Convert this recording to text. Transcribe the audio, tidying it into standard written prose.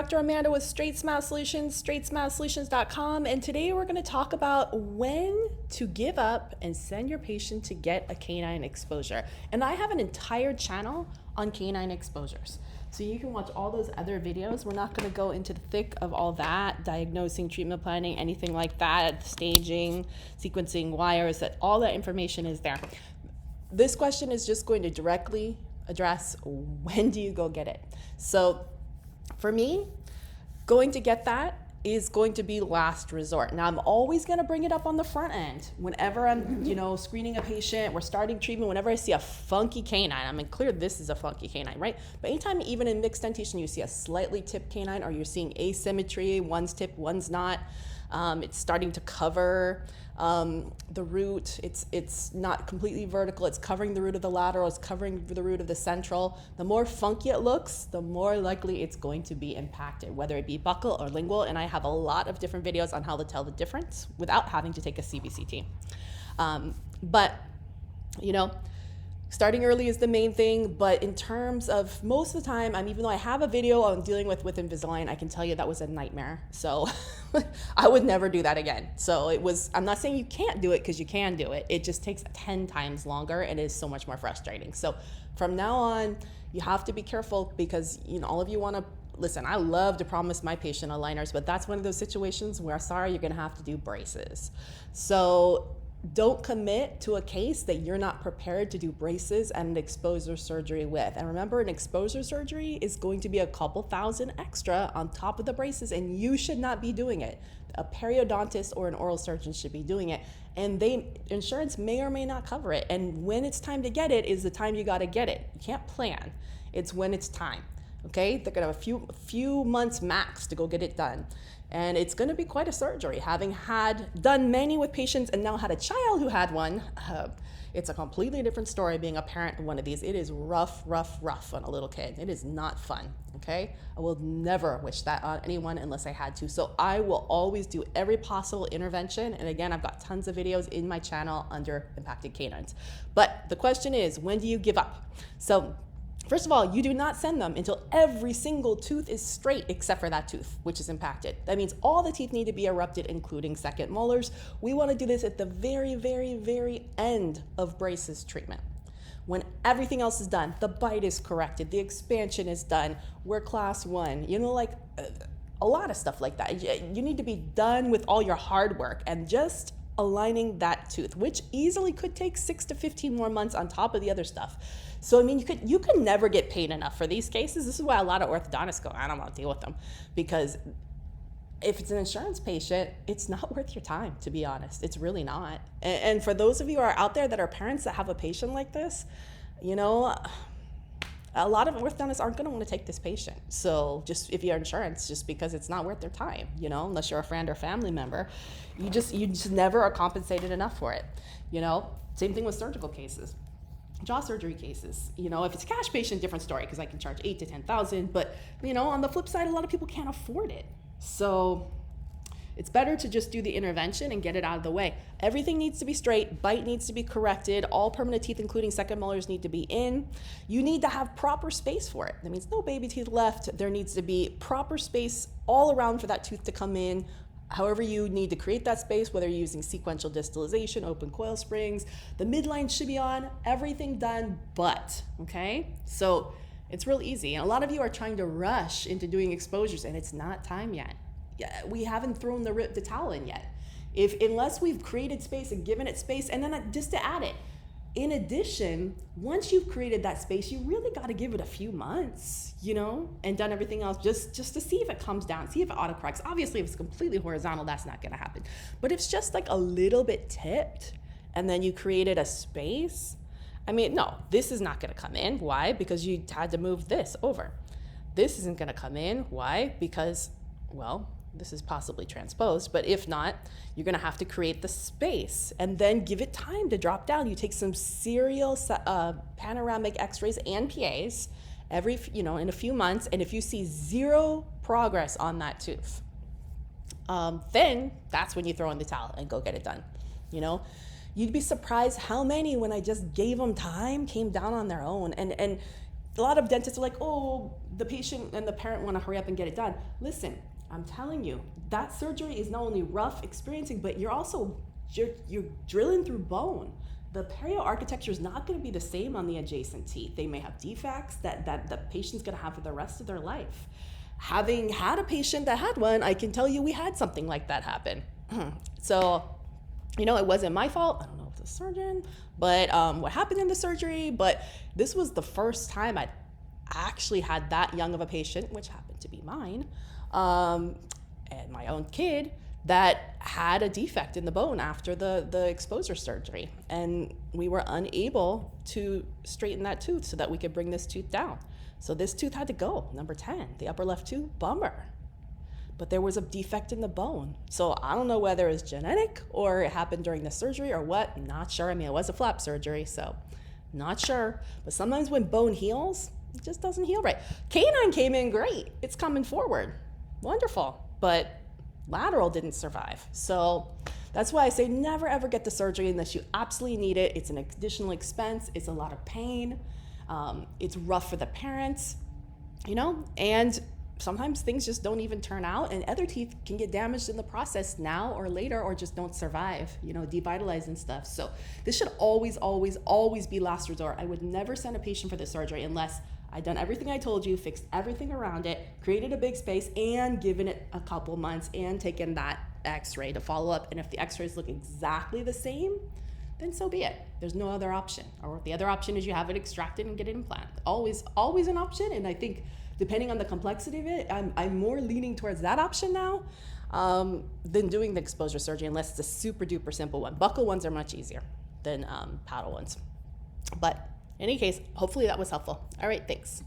Dr. Amanda with Straightsmile Solutions, straightsmilesolutions.com, and today we're going to talk about when to give up and send your patient to get a canine exposure. And I have an entire channel on canine exposures. So you can watch all those other videos. We're not going to go into the thick of all that, diagnosing, treatment planning, anything like that, staging, sequencing wires, that all that information is there. This question is just going to directly address when do you go get it. So for me, going to get that is going to be last resort. Now I'm always going to bring it up on the front end. Whenever I'm, screening a patient, we're starting treatment, whenever I see a funky canine, I mean, clear this is a funky canine, right? But anytime, even in mixed dentition, you see a slightly tipped canine or you're seeing asymmetry, one's tipped, one's not, it's starting to cover the root, it's not completely vertical, it's covering the root of the lateral, it's covering the root of the central. The more funky it looks, the more likely it's going to be impacted, whether it be buccal or lingual. And I have a lot of different videos on how to tell the difference without having to take a CBCT. But starting early is the main thing, but in terms of most of the time, even though I have a video on dealing with Invisalign, I can tell you that was a nightmare. So I would never do that again. So I'm not saying you can't do it, because you can do it. It just takes 10 times longer and is so much more frustrating. So from now on, you have to be careful, because all of you want to, listen, I love to promise my patient aligners, but that's one of those situations where, sorry, you're going to have to do braces. So don't commit to a case that you're not prepared to do braces and an exposure surgery with. And remember, an exposure surgery is going to be a couple thousand extra on top of the braces, and you should not be doing it. A periodontist or an oral surgeon should be doing it, and insurance may or may not cover it. And when it's time to get it is the time you got to get it. You can't plan. It's when it's time. Okay, they're gonna have a few months max to go get it done. And it's gonna be quite a surgery. Having done many with patients and now had a child who had one, it's a completely different story being a parent of one of these. It is rough on a little kid. It is not fun, okay? I will never wish that on anyone unless I had to. So I will always do every possible intervention. And again, I've got tons of videos in my channel under impacted canines. But the question is, when do you give up? So first of all, you do not send them until every single tooth is straight except for that tooth, which is impacted. That means all the teeth need to be erupted, including second molars. We want to do this at the very, very, very end of braces treatment. When everything else is done, the bite is corrected, the expansion is done, we're class 1, a lot of stuff like that. You need to be done with all your hard work and just aligning that tooth, which easily could take 6 to 15 more months on top of the other stuff. So you could never get paid enough for these cases. This is why a lot of orthodontists go, I don't want to deal with them, because if it's an insurance patient, it's not worth your time, to be honest. It's really not. And for those of you who are out there that are parents that have a patient like this, a lot of orthodontists aren't going to want to take this patient. So just if you're insurance, just because it's not worth their time, unless you're a friend or family member, you just never are compensated enough for it. Same thing with surgical cases, jaw surgery cases. If it's a cash patient, different story, because I can charge $8,000 to $10,000. But on the flip side, a lot of people can't afford it. So it's better to just do the intervention and get it out of the way. Everything needs to be straight, bite needs to be corrected, all permanent teeth, including second molars, need to be in. You need to have proper space for it. That means no baby teeth left. There needs to be proper space all around for that tooth to come in. However you need to create that space, whether you're using sequential distalization, open coil springs, the midline should be on, everything done but, okay? So it's real easy. And a lot of you are trying to rush into doing exposures, and it's not time yet. We haven't thrown the towel in yet. Unless we've created space and given it space, and then just to add it, in addition, once you've created that space, you really got to give it a few months, and done everything else just to see if it comes down, see if it autocorrects. Obviously, if it's completely horizontal, that's not going to happen. But if it's just like a little bit tipped, and then you created a space, no, this is not going to come in. Why? Because you had to move this over. This isn't going to come in. Why? Because, this is possibly transposed, but if not, you're going to have to create the space and then give it time to drop down. You take some serial panoramic x-rays and PAs in a few months, and if you see zero progress on that tooth, then that's when you throw in the towel and go get it done. You'd be surprised how many, when I just gave them time, came down on their own. And a lot of dentists are like, oh, the patient and the parent want to hurry up and get it done. Listen, I'm telling you, that surgery is not only rough experiencing, but you're drilling through bone. The perio architecture is not going to be the same on the adjacent teeth. They may have defects that the patient's going to have for the rest of their life. Having had a patient that had one, I can tell you we had something like that happen. So, it wasn't my fault. I don't know if it's the surgeon, but what happened in the surgery, but this was the first time I'd actually had that young of a patient, which happened to be mine, and my own kid, that had a defect in the bone after the exposure surgery. And we were unable to straighten that tooth so that we could bring this tooth down. So this tooth had to go, number 10, the upper left tooth, bummer. But there was a defect in the bone. So I don't know whether it's genetic or it happened during the surgery or what, not sure. I mean, it was a flap surgery, so not sure. But sometimes when bone heals, it just doesn't heal right. Canine came in great. It's coming forward. Wonderful. But lateral didn't survive. So that's why I say never ever get the surgery unless you absolutely need it. It's an additional expense. It's a lot of pain. It's rough for the parents, and sometimes things just don't even turn out, and other teeth can get damaged in the process now or later, or just don't survive, devitalize and stuff. So this should always, always, always be last resort. I would never send a patient for the surgery unless I'd done everything I told you, fixed everything around it, created a big space, and given it a couple months and taken that x-ray to follow up. And if the x-rays look exactly the same, then so be it. There's no other option. Or the other option is you have it extracted and get it implanted. Always, always an option. And I think depending on the complexity of it, I'm more leaning towards that option now than doing the exposure surgery, unless it's a super duper simple one. Buccal ones are much easier than paddle ones. But in any case, hopefully that was helpful. All right, thanks.